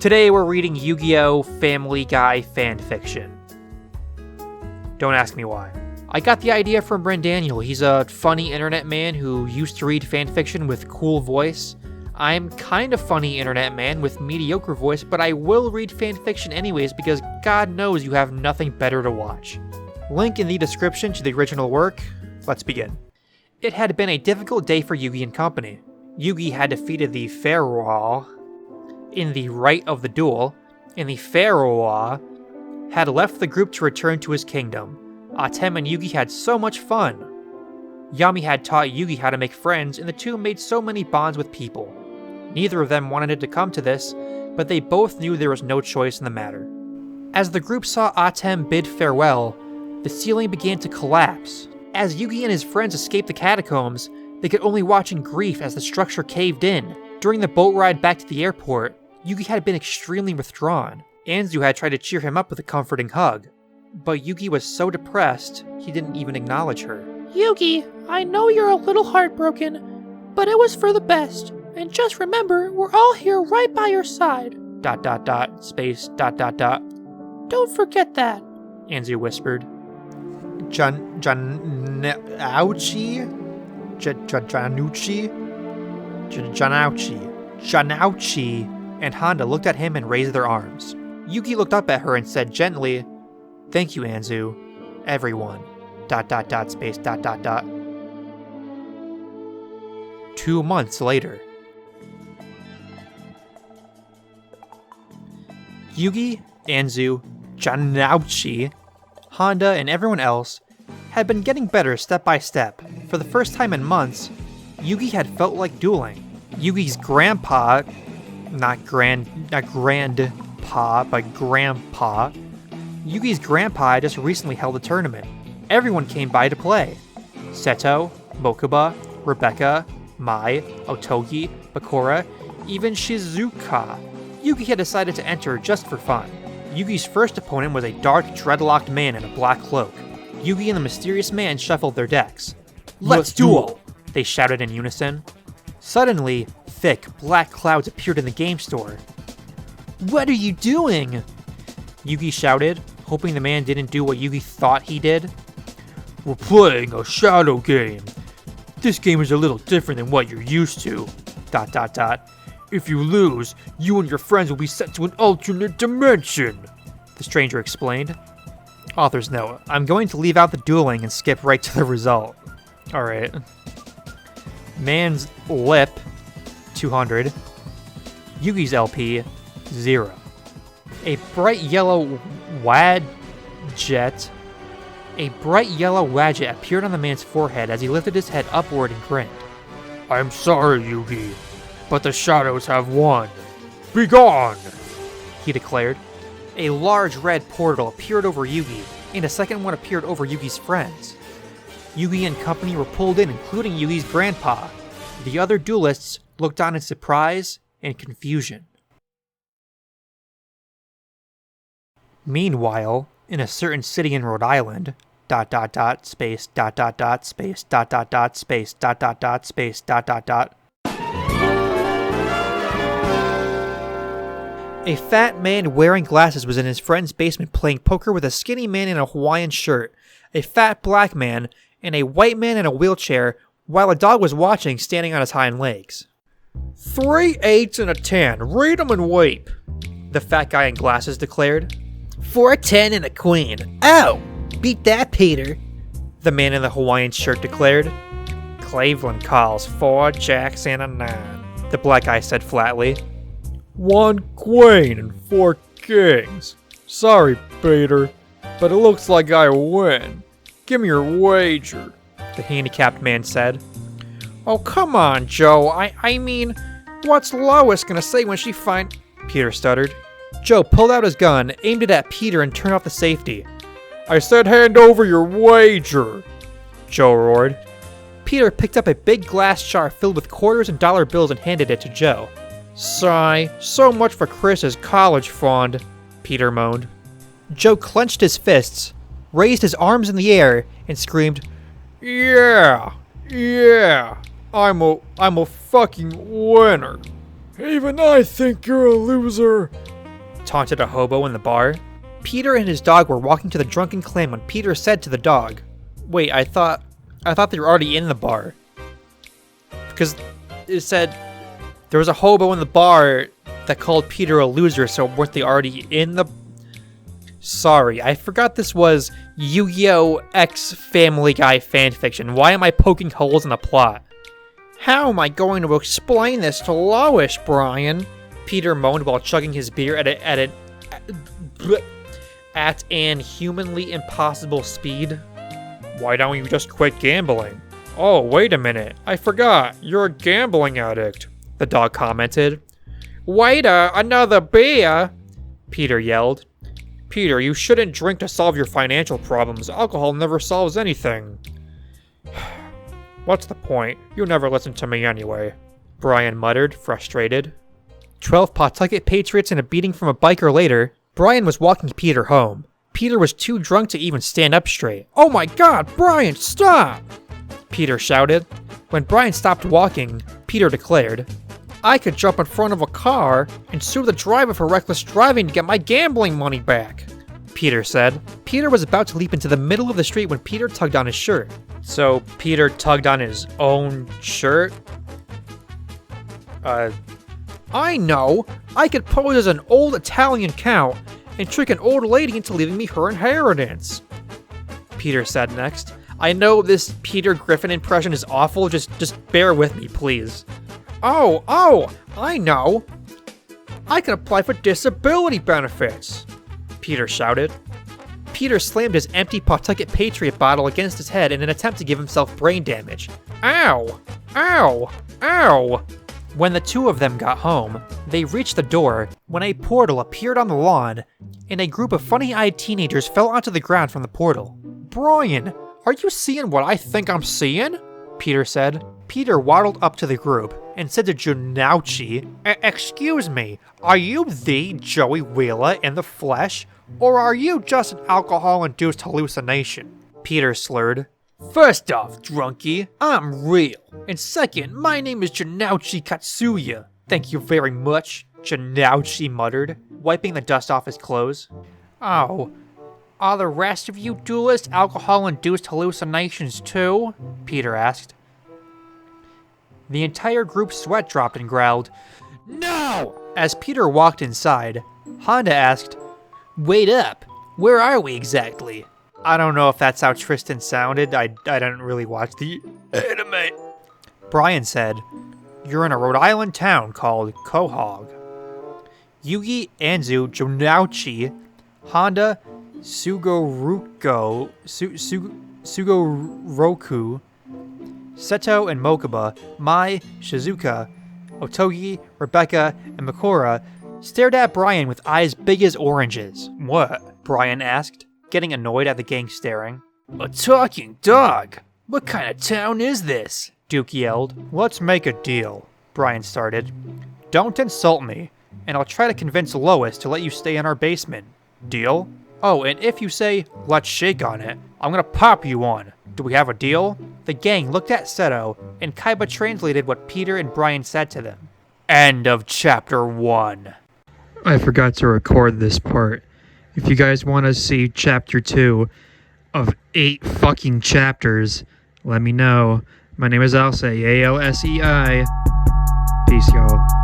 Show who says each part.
Speaker 1: Today we're reading Yu-Gi-Oh! Family Guy fanfiction. Don't ask me why. I got the idea from Brandaniel. He's a funny internet man who used to read fanfiction with cool voice. I'm kind of funny internet man with mediocre voice, but I will read fanfiction anyways because God knows you have nothing better to watch. Link in the description to the original work. Let's begin. It had been a difficult day for Yugi and company. Yugi had defeated the Pharaoh in the rite of the duel, and the Pharaoh had left the group to return to his kingdom. Atem and Yugi had so much fun. Yami had taught Yugi how to make friends, and the two made so many bonds with people. Neither of them wanted it to come to this, but they both knew there was no choice in the matter. As the group saw Atem bid farewell, the ceiling began to collapse. As Yugi and his friends escaped the catacombs, they could only watch in grief as the structure caved in. During the boat ride back to the airport, Yugi had been extremely withdrawn. Anzu had tried to cheer him up with a comforting hug, but Yugi was so depressed, he didn't even acknowledge her.
Speaker 2: Yugi, I know you're a little heartbroken, but it was for the best. And just remember, we're all here right by your side. ...
Speaker 1: Space ...
Speaker 2: Don't forget that,
Speaker 1: Anzu whispered. Janouchi and Honda looked at him and raised their arms. Yugi looked up at her and said gently, "Thank you, Anzu. Everyone. ... Space ... 2 months later. Yugi, Anzu, Janouchi, Honda, and everyone else had been getting better step by step. For the first time in months, Yugi had felt like dueling. Yugi's grandpa, not grandpa, but grandpa, Yugi's grandpa had just recently held a tournament. Everyone came by to play. Seto, Mokuba, Rebecca, Mai, Otogi, Bakura, even Shizuka. Yugi had decided to enter just for fun. Yugi's first opponent was a dark, dreadlocked man in a black cloak. Yugi and the mysterious man shuffled their decks. "Let's duel!" they shouted in unison. Suddenly, thick, black clouds appeared in the game store. "What are you doing?" Yugi shouted, hoping the man didn't do what Yugi thought he did. "We're playing a shadow game. This game is a little different than what you're used to. ... If you lose, you and your friends will be sent to an alternate dimension," the stranger explained. Author's note: I'm going to leave out the dueling and skip right to the result. Alright. Man's lip, 200. Yugi's LP, 0. A bright yellow wadjet appeared on the man's forehead as he lifted his head upward and grinned. "I'm sorry, Yugi, but the shadows have won. Be gone!" he declared. A large red portal appeared over Yugi, and a second one appeared over Yugi's friends. Yugi and company were pulled in, including Yugi's grandpa. The other duelists looked on in surprise and confusion. Meanwhile, in a certain city in Rhode Island, ... space ... space ... space ... space ... A fat man wearing glasses was in his friend's basement playing poker with a skinny man in a Hawaiian shirt, a fat black man, and a white man in a wheelchair, while a dog was watching standing on his hind legs. 3 8s and a 10. Read 'em and weep, the fat guy in glasses declared.
Speaker 2: 4 10 and a queen. Oh, beat that, Peter,
Speaker 1: the man in the Hawaiian shirt declared. Cleveland calls 4 jacks and a 9, the black guy said flatly. 1 queen and 4 kings. Sorry, Peter, but it looks like I win. Give me your wager, the handicapped man said. Oh, come on, Joe. I mean, what's Lois gonna say when she Peter stuttered. Joe pulled out his gun, aimed it at Peter, and turned off the safety. I said hand over your wager, Joe roared. Peter picked up a big glass jar filled with quarters and dollar bills and handed it to Joe. Sigh, so much for Chris's college fund, Peter moaned. Joe clenched his fists, raised his arms in the air, and screamed, Yeah, I'm a fucking winner. Even I think you're a loser, taunted a hobo in the bar. Peter and his dog were walking to the Drunken Clam when Peter said to the dog, "Wait, I thought they were already in the bar." Because it said there was a hobo in the bar that called Peter a loser, so weren't they already in the... Sorry, I forgot this was Yu-Gi-Oh! X Family Guy fanfiction. Why am I poking holes in the plot?
Speaker 2: How am I going to explain this to Lois, Brian?
Speaker 1: Peter moaned while chugging his beer at an humanly impossible speed. Why don't you just quit gambling? Oh, wait a minute. I forgot. You're a gambling addict, the dog commented.
Speaker 2: Waiter, another beer!
Speaker 1: Peter yelled. Peter, you shouldn't drink to solve your financial problems. Alcohol never solves anything. What's the point? You never listen to me anyway, Brian muttered, frustrated. 12 Pawtucket Patriots and a beating from a biker later, Brian was walking Peter home. Peter was too drunk to even stand up straight.
Speaker 2: Oh my god, Brian, stop!
Speaker 1: Peter shouted. When Brian stopped walking, Peter declared,
Speaker 2: I could jump in front of a car and sue the driver for reckless driving to get my gambling money back,
Speaker 1: Peter said. Peter was about to leap into the middle of the street when Peter tugged on his shirt. So Peter tugged on his own shirt?
Speaker 2: I know. I could pose as an old Italian count and trick an old lady into leaving me her inheritance,
Speaker 1: Peter said next. I know this Peter Griffin impression is awful, just bear with me, please.
Speaker 2: Oh, I know. I can apply for disability benefits,
Speaker 1: Peter shouted. Peter slammed his empty Pawtucket Patriot bottle against his head in an attempt to give himself brain damage.
Speaker 2: Ow! Ow! Ow!
Speaker 1: When the two of them got home, they reached the door when a portal appeared on the lawn, and a group of funny-eyed teenagers fell onto the ground from the portal.
Speaker 2: Brian, are you seeing what I think I'm seeing?
Speaker 1: Peter said. Peter waddled up to the group and said to Junauchi,
Speaker 2: Excuse me, are you the Joey Wheeler in the flesh, or are you just an alcohol-induced hallucination?
Speaker 1: Peter slurred.
Speaker 2: First off, drunkie, I'm real. And second, my name is Junauchi Katsuya. Thank you very much,
Speaker 1: Junauchi muttered, wiping the dust off his clothes.
Speaker 2: Oh, are the rest of you duelists alcohol-induced hallucinations too?
Speaker 1: Peter asked. The entire group's sweat dropped and growled,
Speaker 2: No!
Speaker 1: As Peter walked inside, Honda asked,
Speaker 2: Wait up, where are we exactly?
Speaker 1: I don't know if that's how Tristan sounded. I didn't really watch the anime. Brian said, You're in a Rhode Island town called Quahog. Yugi, Anzu, Junauchi, Honda, Sugoroku, Seto and Mokuba, Mai, Shizuka, Otogi, Rebecca, and Makora stared at Brian with eyes big as oranges. What? Brian asked, getting annoyed at the gang staring.
Speaker 2: A talking dog? What kind of town is this?
Speaker 1: Duke yelled. Let's make a deal, Brian started. Don't insult me, and I'll try to convince Lois to let you stay in our basement. Deal? Oh, and if you say, let's shake on it, I'm gonna pop you one. Do we have a deal? The gang looked at Seto, and Kaiba translated what Peter and Brian said to them. End of chapter 1. I forgot to record this part. If you guys want to see chapter 2 of 8 fucking chapters, let me know. My name is Alsei, A-L-S-E-I. Peace, y'all.